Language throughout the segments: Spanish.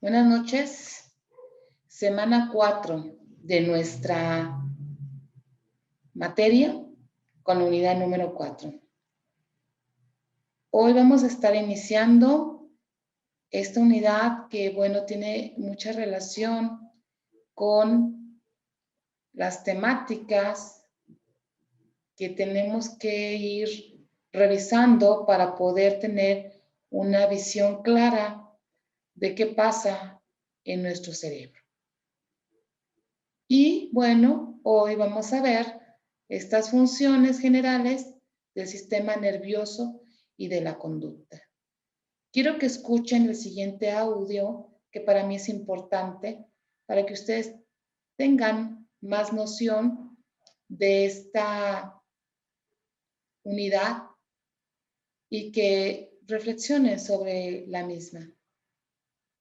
Buenas noches. Semana 4 de nuestra materia con la unidad número 4. Hoy vamos a estar iniciando esta unidad que, tiene mucha relación con las temáticas que tenemos que ir revisando para poder tener una visión clara de qué pasa en nuestro cerebro. Y hoy vamos a ver estas funciones generales del sistema nervioso y de la conducta. Quiero que escuchen el siguiente audio, que para mí es importante, para que ustedes tengan más noción de esta unidad y que reflexionen sobre la misma.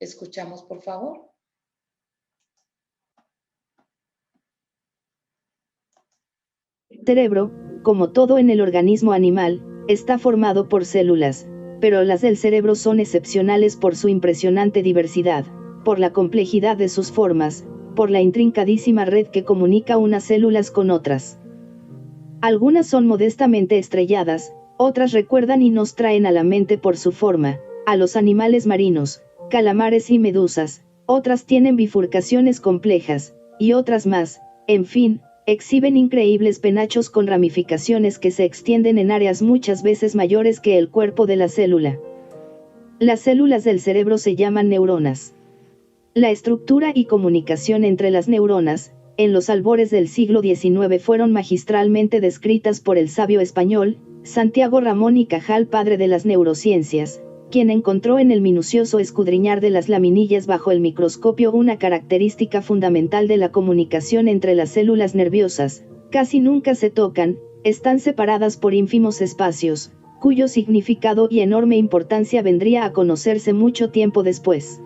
Escuchamos, por favor. El cerebro, como todo en el organismo animal, está formado por células, pero las del cerebro son excepcionales por su impresionante diversidad, por la complejidad de sus formas, por la intrincadísima red que comunica unas células con otras. Algunas son modestamente estrelladas, otras recuerdan y nos traen a la mente por su forma, a los animales marinos, calamares y medusas, otras tienen bifurcaciones complejas, y otras más, en fin, exhiben increíbles penachos con ramificaciones que se extienden en áreas muchas veces mayores que el cuerpo de la célula. Las células del cerebro se llaman neuronas. La estructura y comunicación entre las neuronas, en los albores del siglo XIX fueron magistralmente descritas por el sabio español, Santiago Ramón y Cajal, padre de las neurociencias, quien encontró en el minucioso escudriñar de las laminillas bajo el microscopio una característica fundamental de la comunicación entre las células nerviosas: casi nunca se tocan, están separadas por ínfimos espacios, cuyo significado y enorme importancia vendría a conocerse mucho tiempo después.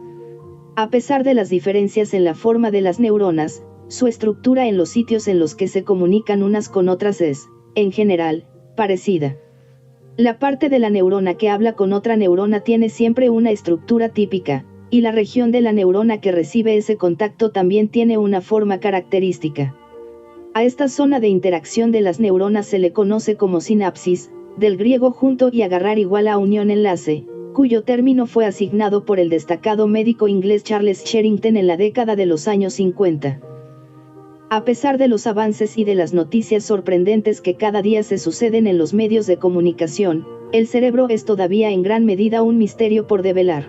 A pesar de las diferencias en la forma de las neuronas, su estructura en los sitios en los que se comunican unas con otras es, en general, parecida. La parte de la neurona que habla con otra neurona tiene siempre una estructura típica, y la región de la neurona que recibe ese contacto también tiene una forma característica. A esta zona de interacción de las neuronas se le conoce como sinapsis, del griego junto y agarrar igual a unión enlace, cuyo término fue asignado por el destacado médico inglés Charles Sherrington en la década de los años 50. A pesar de los avances y de las noticias sorprendentes que cada día se suceden en los medios de comunicación, el cerebro es todavía en gran medida un misterio por develar.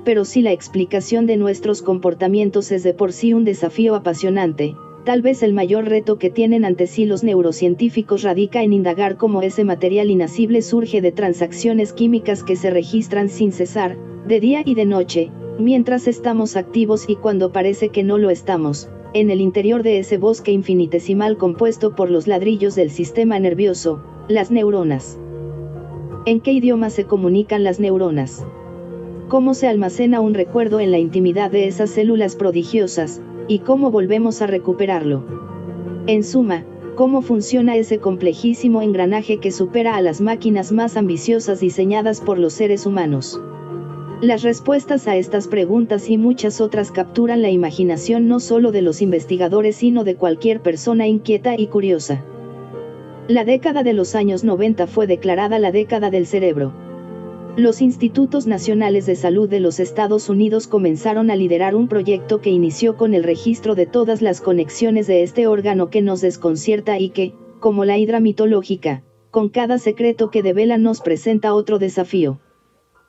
Pero si la explicación de nuestros comportamientos es de por sí un desafío apasionante, tal vez el mayor reto que tienen ante sí los neurocientíficos radica en indagar cómo ese material inacible surge de transacciones químicas que se registran sin cesar, de día y de noche, mientras estamos activos y cuando parece que no lo estamos, en el interior de ese bosque infinitesimal compuesto por los ladrillos del sistema nervioso, las neuronas. ¿En qué idioma se comunican las neuronas? ¿Cómo se almacena un recuerdo en la intimidad de esas células prodigiosas, y cómo volvemos a recuperarlo? En suma, ¿cómo funciona ese complejísimo engranaje que supera a las máquinas más ambiciosas diseñadas por los seres humanos? Las respuestas a estas preguntas y muchas otras capturan la imaginación no solo de los investigadores sino de cualquier persona inquieta y curiosa. La década de los años 90 fue declarada la década del cerebro. Los Institutos Nacionales de Salud de los Estados Unidos comenzaron a liderar un proyecto que inició con el registro de todas las conexiones de este órgano que nos desconcierta y que, como la hidra mitológica, con cada secreto que devela nos presenta otro desafío.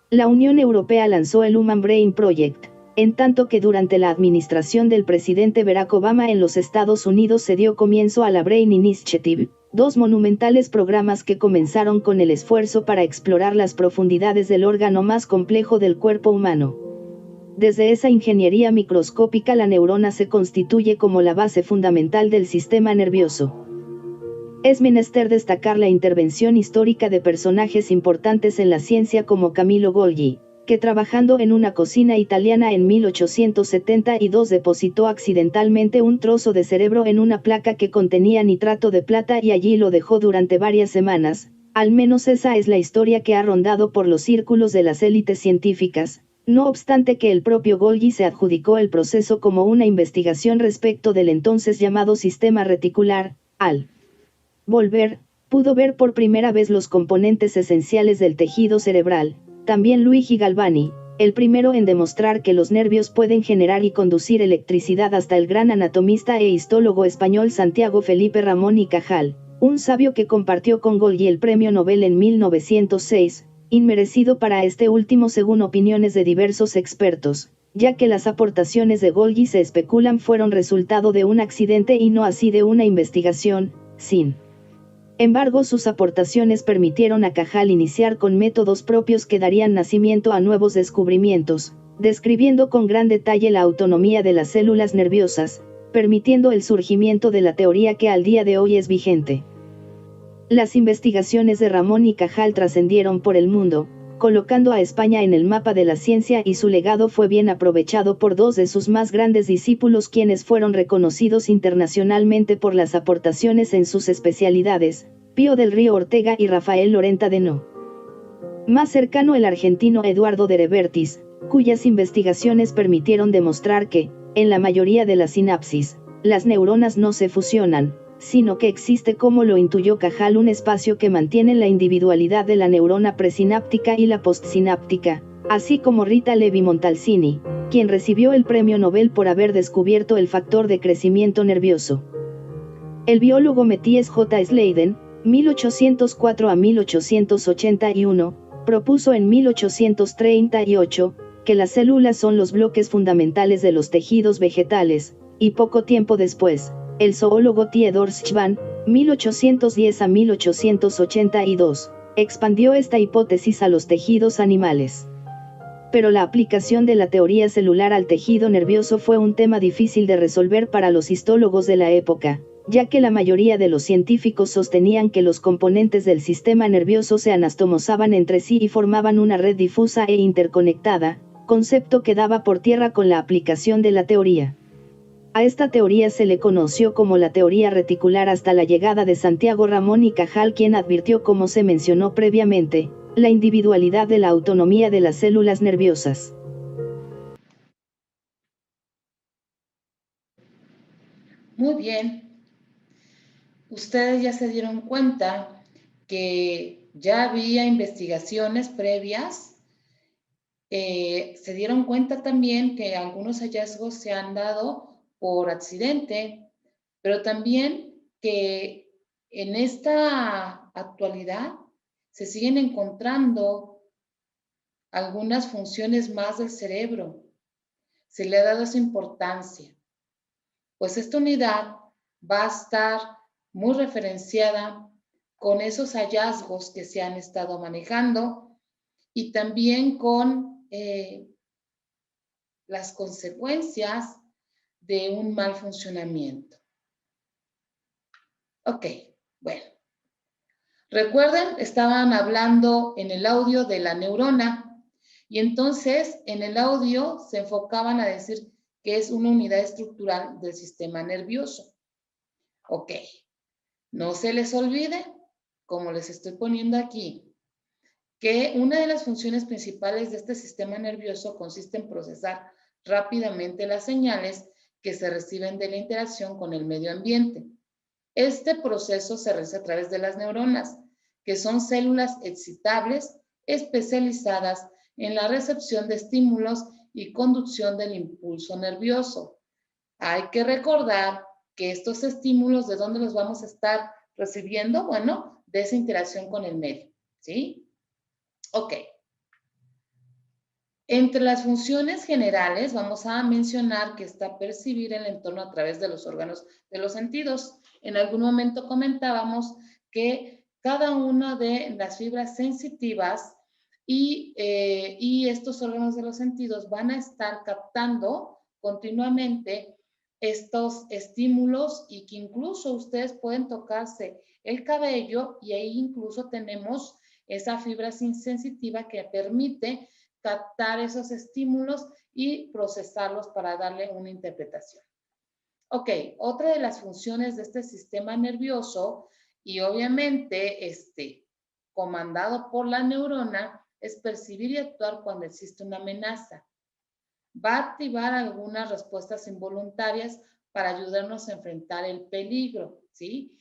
La Unión Europea lanzó el Human Brain Project, en tanto que durante la administración del presidente Barack Obama en los Estados Unidos se dio comienzo a la Brain Initiative, dos monumentales programas que comenzaron con el esfuerzo para explorar las profundidades del órgano más complejo del cuerpo humano. Desde esa ingeniería microscópica la neurona se constituye como la base fundamental del sistema nervioso. Es menester destacar la intervención histórica de personajes importantes en la ciencia como Camillo Golgi, que trabajando en una cocina italiana en 1872 depositó accidentalmente un trozo de cerebro en una placa que contenía nitrato de plata y allí lo dejó durante varias semanas. Al menos esa es la historia que ha rondado por los círculos de las élites científicas, No obstante que el propio Golgi se adjudicó el proceso como una investigación respecto del entonces llamado sistema reticular, al volver, pudo ver por primera vez los componentes esenciales del tejido cerebral. También Luigi Galvani, el primero en demostrar que los nervios pueden generar y conducir electricidad, hasta el gran anatomista e histólogo español Santiago Felipe Ramón y Cajal, un sabio que compartió con Golgi el premio Nobel en 1906, inmerecido para este último según opiniones de diversos expertos, ya que las aportaciones de Golgi se especulan fueron resultado de un accidente y no así de una investigación. Sin embargo, sus aportaciones permitieron a Cajal iniciar con métodos propios que darían nacimiento a nuevos descubrimientos, describiendo con gran detalle la autonomía de las células nerviosas, permitiendo el surgimiento de la teoría que al día de hoy es vigente. Las investigaciones de Ramón y Cajal trascendieron por el mundo, colocando a España en el mapa de la ciencia, y su legado fue bien aprovechado por dos de sus más grandes discípulos, quienes fueron reconocidos internacionalmente por las aportaciones en sus especialidades, Pío del Río Ortega y Rafael Lorenta de No. Más cercano, el argentino Eduardo de Revertis, cuyas investigaciones permitieron demostrar que, en la mayoría de las sinapsis, las neuronas no se fusionan, sino que existe, como lo intuyó Cajal, un espacio que mantiene la individualidad de la neurona presináptica y la postsináptica, así como Rita Levi Montalcini, quien recibió el premio Nobel por haber descubierto el factor de crecimiento nervioso. El biólogo Matthias J. Sladen, 1804 a 1881, propuso en 1838 que las células son los bloques fundamentales de los tejidos vegetales, y poco tiempo después, el zoólogo Theodor Schwann, 1810 a 1882, expandió esta hipótesis a los tejidos animales. Pero la aplicación de la teoría celular al tejido nervioso fue un tema difícil de resolver para los histólogos de la época, ya que la mayoría de los científicos sostenían que los componentes del sistema nervioso se anastomosaban entre sí y formaban una red difusa e interconectada, concepto que daba por tierra con la aplicación de la teoría. A esta teoría se le conoció como la teoría reticular hasta la llegada de Santiago Ramón y Cajal, quien advirtió, como se mencionó previamente, la individualidad de la autonomía de las células nerviosas. Muy bien. Ustedes ya se dieron cuenta que ya había investigaciones previas. Se dieron cuenta también que algunos hallazgos se han dado por accidente, pero también que en esta actualidad se siguen encontrando algunas funciones más del cerebro. Se le ha dado esa importancia, pues esta unidad va a estar muy referenciada con esos hallazgos que se han estado manejando y también con las consecuencias de un mal funcionamiento. Ok, bueno. Recuerden, estaban hablando en el audio de la neurona y entonces en el audio se enfocaban a decir que es una unidad estructural del sistema nervioso. Ok, no se les olvide, como les estoy poniendo aquí, que una de las funciones principales de este sistema nervioso consiste en procesar rápidamente las señales que se reciben de la interacción con el medio ambiente. Este proceso se realiza a través de las neuronas, que son células excitables especializadas en la recepción de estímulos y conducción del impulso nervioso. Hay que recordar que estos estímulos, ¿de dónde los vamos a estar recibiendo? Bueno, de esa interacción con el medio, ¿sí? Ok. Entre las funciones generales vamos a mencionar que está percibir el entorno a través de los órganos de los sentidos. En algún momento comentábamos que cada una de las fibras sensitivas y estos órganos de los sentidos van a estar captando continuamente estos estímulos y que incluso ustedes pueden tocarse el cabello y ahí incluso tenemos esa fibra sensitiva que permite captar esos estímulos y procesarlos para darle una interpretación. Ok, otra de las funciones de este sistema nervioso y obviamente comandado por la neurona es percibir y actuar cuando existe una amenaza. Va a activar algunas respuestas involuntarias para ayudarnos a enfrentar el peligro, ¿sí?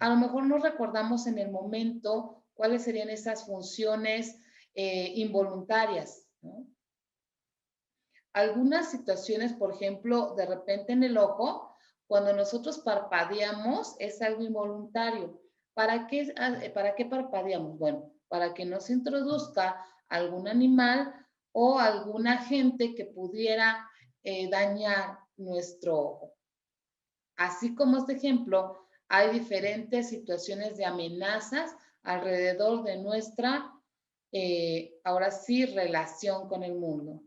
A lo mejor no recordamos en el momento cuáles serían esas funciones involuntarias, ¿no? Algunas situaciones, por ejemplo, de repente en el ojo, cuando nosotros parpadeamos es algo involuntario. ¿Para qué parpadeamos? Bueno, para que no se introduzca algún animal o algún agente que pudiera dañar nuestro ojo. Así como este ejemplo, hay diferentes situaciones de amenazas alrededor de nuestra, ahora sí, relación con el mundo.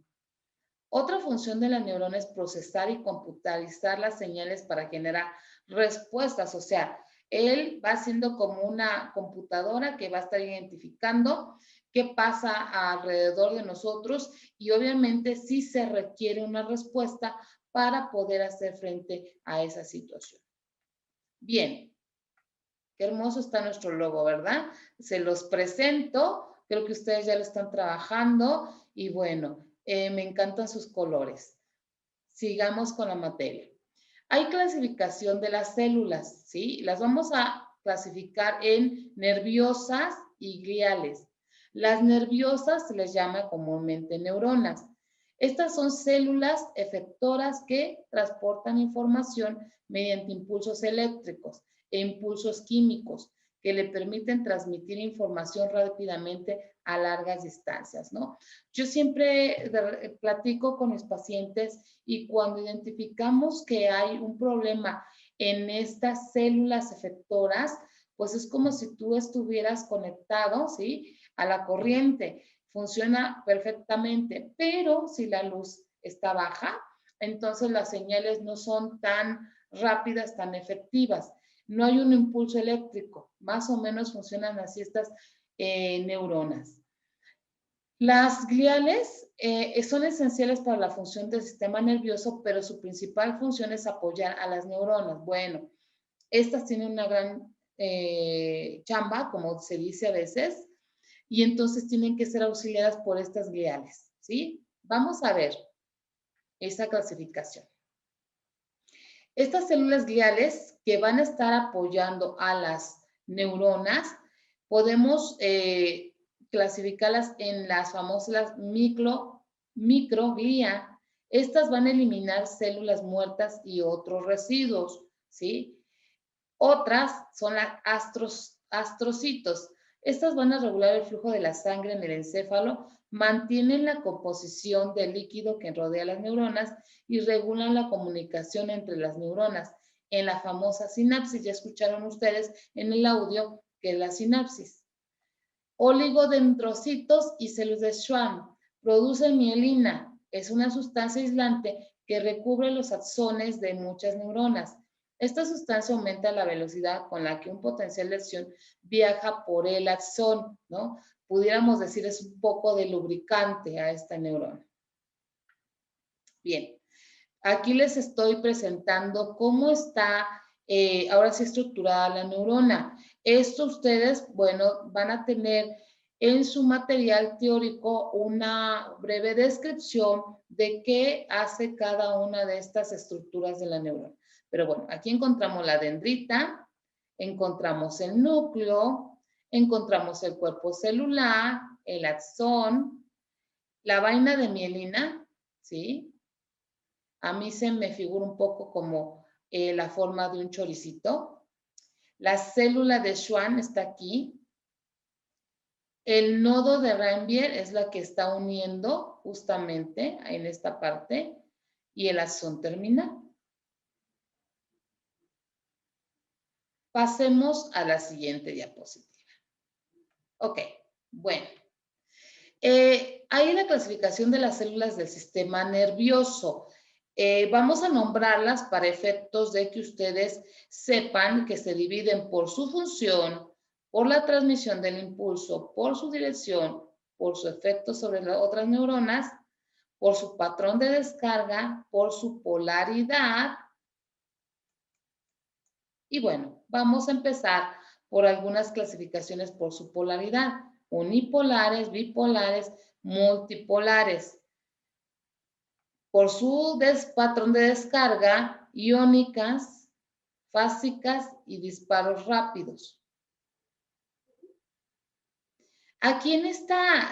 Otra función de la neurona es procesar y computarizar las señales para generar respuestas. O sea, él va siendo como una computadora que va a estar identificando qué pasa alrededor de nosotros y obviamente sí se requiere una respuesta para poder hacer frente a esa situación. Bien, qué hermoso está nuestro logo, ¿verdad? Se los presento, creo que ustedes ya lo están trabajando y bueno, me encantan sus colores. Sigamos con la materia. Hay clasificación de las células, ¿sí? Las vamos a clasificar en nerviosas y gliales. Las nerviosas se les llama comúnmente neuronas. Estas son células efectoras que transportan información mediante impulsos eléctricos e impulsos químicos que le permiten transmitir información rápidamente a largas distancias, ¿no? Yo siempre platico con mis pacientes y cuando identificamos que hay un problema en estas células efectoras, pues es como si tú estuvieras conectado, ¿sí? A la corriente. Funciona perfectamente, pero si la luz está baja, entonces las señales no son tan rápidas, tan efectivas. No hay un impulso eléctrico. Más o menos funcionan así estas neuronas. Las gliales son esenciales para la función del sistema nervioso, pero su principal función es apoyar a las neuronas. Bueno, estas tienen una gran chamba, como se dice a veces, y entonces tienen que ser auxiliadas por estas gliales, ¿sí? Vamos a ver esa clasificación. Estas células gliales que van a estar apoyando a las neuronas, podemos clasificarlas en las famosas microglía. Estas van a eliminar células muertas y otros residuos, ¿sí? Otras son las astrocitos. Estas van a regular el flujo de la sangre en el encéfalo, mantienen la composición del líquido que rodea las neuronas y regulan la comunicación entre las neuronas en la famosa sinapsis. Ya escucharon ustedes en el audio que es la sinapsis. Oligodendrocitos y células de Schwann producen mielina. Es una sustancia aislante que recubre los axones de muchas neuronas. Esta sustancia aumenta la velocidad con la que un potencial de acción viaja por el axón, ¿no? Pudiéramos decir es un poco de lubricante a esta neurona. Bien, aquí les estoy presentando cómo está ahora sí estructurada la neurona. Esto ustedes, bueno, van a tener en su material teórico una breve descripción de qué hace cada una de estas estructuras de la neurona. Pero bueno, aquí encontramos la dendrita, encontramos el núcleo, encontramos el cuerpo celular, el axón, la vaina de mielina, ¿sí? A mí se me figura un poco como la forma de un choricito. La célula de Schwann está aquí. El nodo de Ranvier es la que está uniendo justamente en esta parte y el axón terminal. Pasemos a la siguiente diapositiva. Ok, bueno. Hay la clasificación de las células del sistema nervioso. Vamos a nombrarlas para efectos de que ustedes sepan que se dividen por su función, por la transmisión del impulso, por su dirección, por su efecto sobre las otras neuronas, por su patrón de descarga, por su polaridad. Y bueno, vamos a empezar por algunas clasificaciones por su polaridad. unipolares, bipolares, multipolares. Por su patrón de descarga, iónicas, fásicas y disparos rápidos. Aquí en esta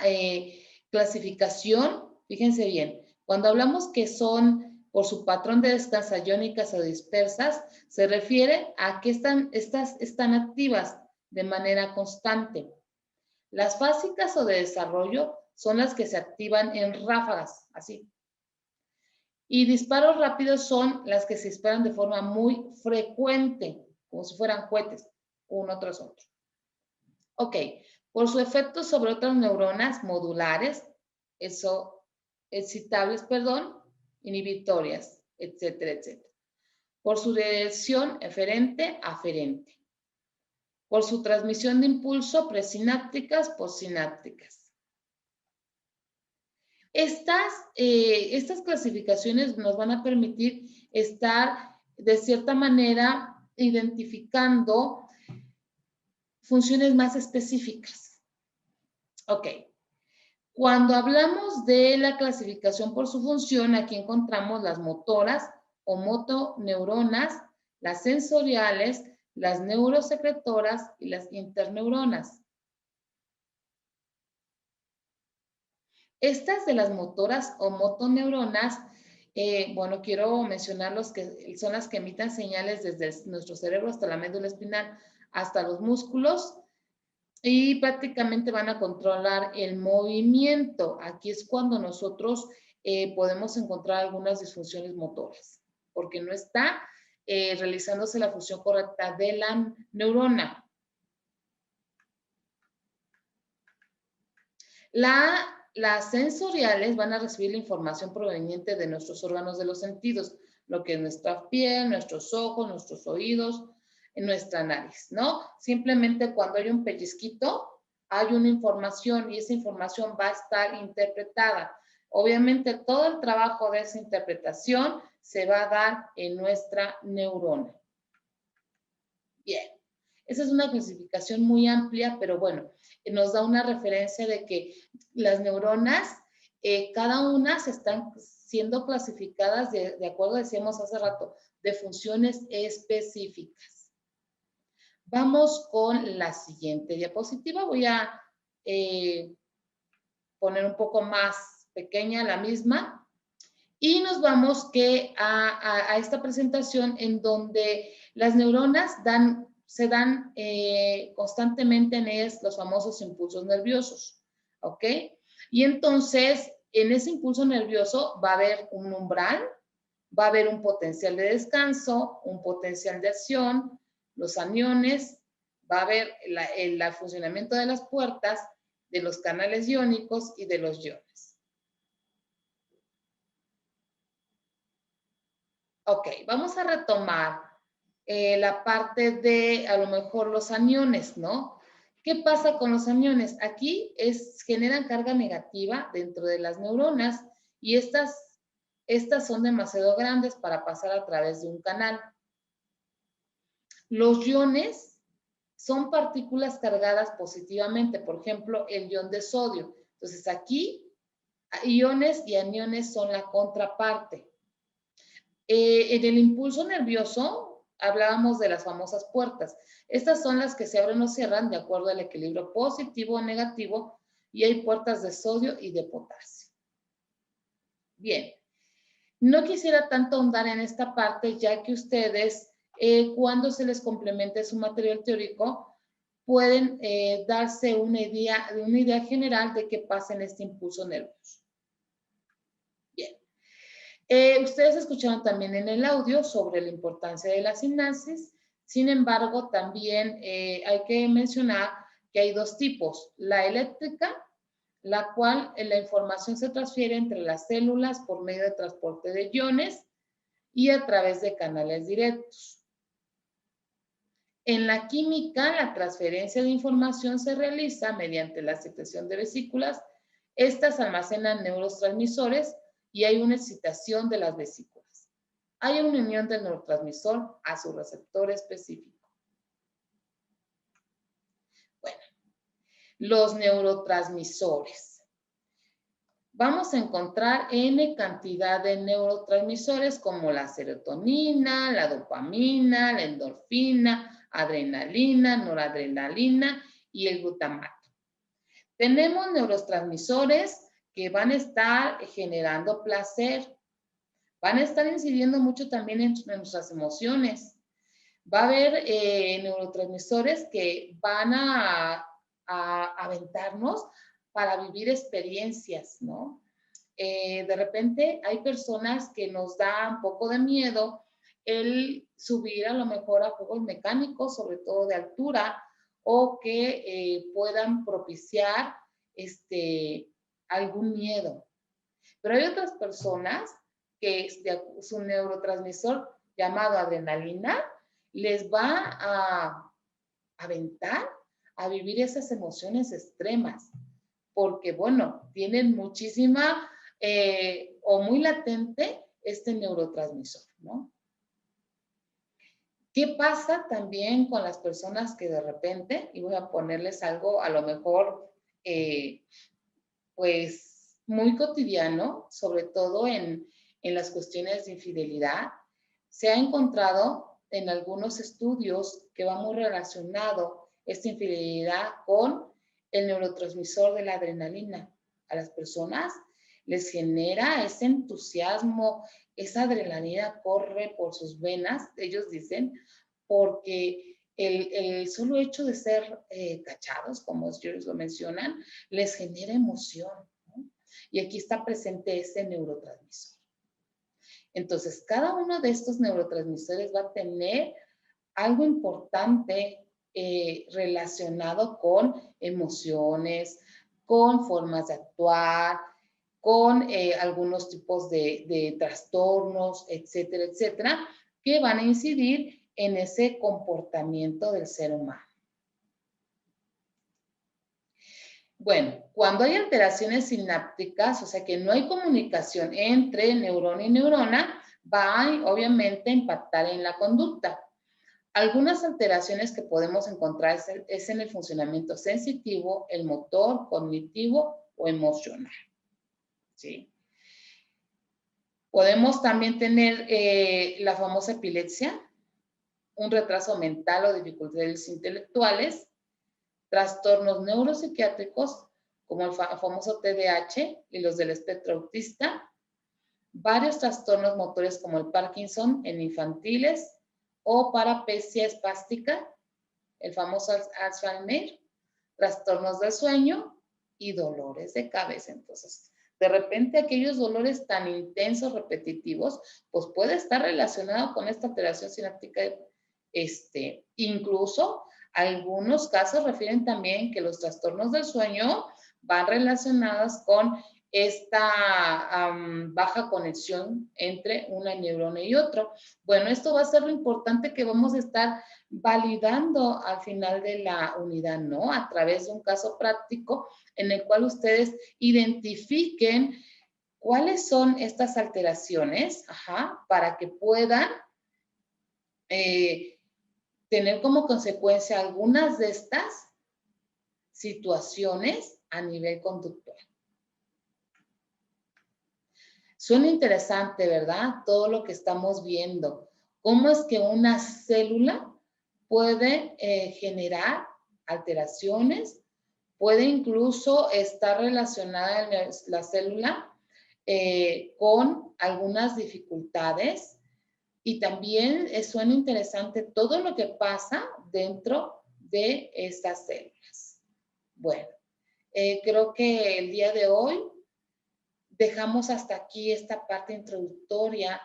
clasificación, fíjense bien, cuando hablamos que son por su patrón de descarga iónicas o dispersas, se refiere a que estas están activas de manera constante. Las fásicas o de desarrollo son las que se activan en ráfagas, así. Y disparos rápidos son las que se disparan de forma muy frecuente, como si fueran cohetes, uno tras otro. Ok, por su efecto sobre otras neuronas modulares, excitables, perdón, inhibitorias, etcétera, etcétera. Por su dirección eferente, aferente. Por su transmisión de impulso, presinápticas, postsinápticas. Estas clasificaciones nos van a permitir estar, de cierta manera, identificando funciones más específicas. Ok. Cuando hablamos de la clasificación por su función, aquí encontramos las motoras o motoneuronas, las sensoriales, las neurosecretoras y las interneuronas. Estas de las motoras o motoneuronas, bueno, quiero mencionar los que son las que emiten señales desde nuestro cerebro hasta la médula espinal, hasta los músculos, y prácticamente van a controlar el movimiento. Aquí es cuando nosotros podemos encontrar algunas disfunciones motoras, porque no está realizándose la función correcta de la neurona. Las sensoriales van a recibir la información proveniente de nuestros órganos de los sentidos, lo que es nuestra piel, nuestros ojos, nuestros oídos, nuestra nariz, ¿no? Simplemente cuando hay un pellizquito, hay una información y esa información va a estar interpretada. Obviamente todo el trabajo de esa interpretación se va a dar en nuestra neurona. Bien. Esa es una clasificación muy amplia, pero bueno, nos da una referencia de que las neuronas, cada una se están siendo clasificadas de acuerdo, decíamos hace rato, de funciones específicas. Vamos con la siguiente diapositiva. Voy a poner un poco más pequeña la misma. Y nos vamos a esta presentación en donde las neuronas se dan constantemente en ellas los famosos impulsos nerviosos, ¿ok? Y entonces, en ese impulso nervioso va a haber un umbral, va a haber un potencial de descanso, un potencial de acción, los aniones, va a haber el funcionamiento de las puertas, de los canales iónicos y de los iones. Ok, vamos a retomar la parte de a lo mejor los aniones, ¿no? ¿Qué pasa con los aniones? Aquí generan carga negativa dentro de las neuronas y estas son demasiado grandes para pasar a través de un canal. Los iones son partículas cargadas positivamente, por ejemplo, el ion de sodio. Entonces aquí, iones y aniones son la contraparte. En el impulso nervioso hablábamos de las famosas puertas. Estas son las que se abren o cierran de acuerdo al equilibrio positivo o negativo y hay puertas de sodio y de potasio. Bien, no quisiera tanto ahondar en esta parte ya que ustedes cuando se les complemente su material teórico pueden darse una idea general de qué pasa en este impulso nervioso. Bien. Ustedes escucharon también en el audio sobre la importancia de la sinapsis. Sin embargo, también hay que mencionar que hay dos tipos. La eléctrica, la cual la información se transfiere entre las células por medio de transporte de iones y a través de canales directos. En la química, la transferencia de información se realiza mediante la secreción de vesículas. Estas almacenan neurotransmisores y hay una excitación de las vesículas. Hay una unión del neurotransmisor a su receptor específico. Bueno, los neurotransmisores. Vamos a encontrar N cantidad de neurotransmisores como la serotonina, la dopamina, la endorfina, adrenalina, noradrenalina y el glutamato. Tenemos neurotransmisores que van a estar generando placer, van a estar incidiendo mucho también en nuestras emociones. Va a haber neurotransmisores que van a aventarnos para vivir experiencias, ¿no? De repente hay personas que nos da un poco de miedo el subir a lo mejor a juegos mecánicos, sobre todo de altura, o que puedan propiciar algún miedo. Pero hay otras personas que su neurotransmisor llamado adrenalina les va a aventar a vivir esas emociones extremas, porque, bueno, tienen muchísima o muy latente este neurotransmisor, ¿no? ¿Qué pasa también con las personas que de repente, y voy a ponerles algo a lo mejor, pues, muy cotidiano, sobre todo en las cuestiones de infidelidad? Se ha encontrado en algunos estudios que va muy relacionado esta infidelidad con el neurotransmisor de la adrenalina. A las personas les genera ese entusiasmo, esa adrenalina corre por sus venas, ellos dicen, porque el solo hecho de ser cachados, como ellos lo mencionan, les genera emoción, ¿no? Y aquí está presente ese neurotransmisor. Entonces, cada uno de estos neurotransmisores va a tener algo importante relacionado con emociones, con formas de actuar, con algunos tipos de trastornos, etcétera, etcétera, que van a incidir en ese comportamiento del ser humano. Bueno, cuando hay alteraciones sinápticas, o sea que no hay comunicación entre neurona y neurona, va obviamente a impactar en la conducta. Algunas alteraciones que podemos encontrar es en el funcionamiento sensitivo, el motor, cognitivo o emocional. ¿Sí? Podemos también tener la famosa epilepsia, un retraso mental o dificultades intelectuales, trastornos neuropsiquiátricos como el famoso TDAH y los del espectro autista, varios trastornos motores como el Parkinson en infantiles o parapecia espástica, el famoso Alzheimer, trastornos del sueño y dolores de cabeza. Entonces, de repente aquellos dolores tan intensos, repetitivos, pues puede estar relacionado con esta alteración sináptica. Incluso algunos casos refieren también que los trastornos del sueño van relacionados con esta baja conexión entre una neurona y otro. Bueno, esto va a ser lo importante que vamos a estar validando al final de la unidad, ¿no? A través de un caso práctico en el cual ustedes identifiquen cuáles son estas alteraciones, para que puedan tener como consecuencia algunas de estas situaciones a nivel conductual. Suena interesante, ¿verdad? Todo lo que estamos viendo. ¿Cómo es que una célula puede generar alteraciones? Puede incluso estar relacionada la célula con algunas dificultades. Y también suena interesante todo lo que pasa dentro de estas células. Bueno, creo que el día de hoy dejamos hasta aquí esta parte introductoria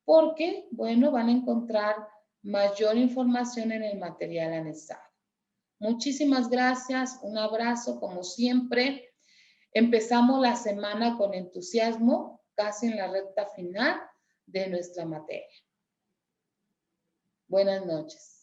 porque, bueno, van a encontrar mayor información en el material anexado. Muchísimas gracias, un abrazo como siempre. Empezamos la semana con entusiasmo, casi en la recta final de nuestra materia. Buenas noches.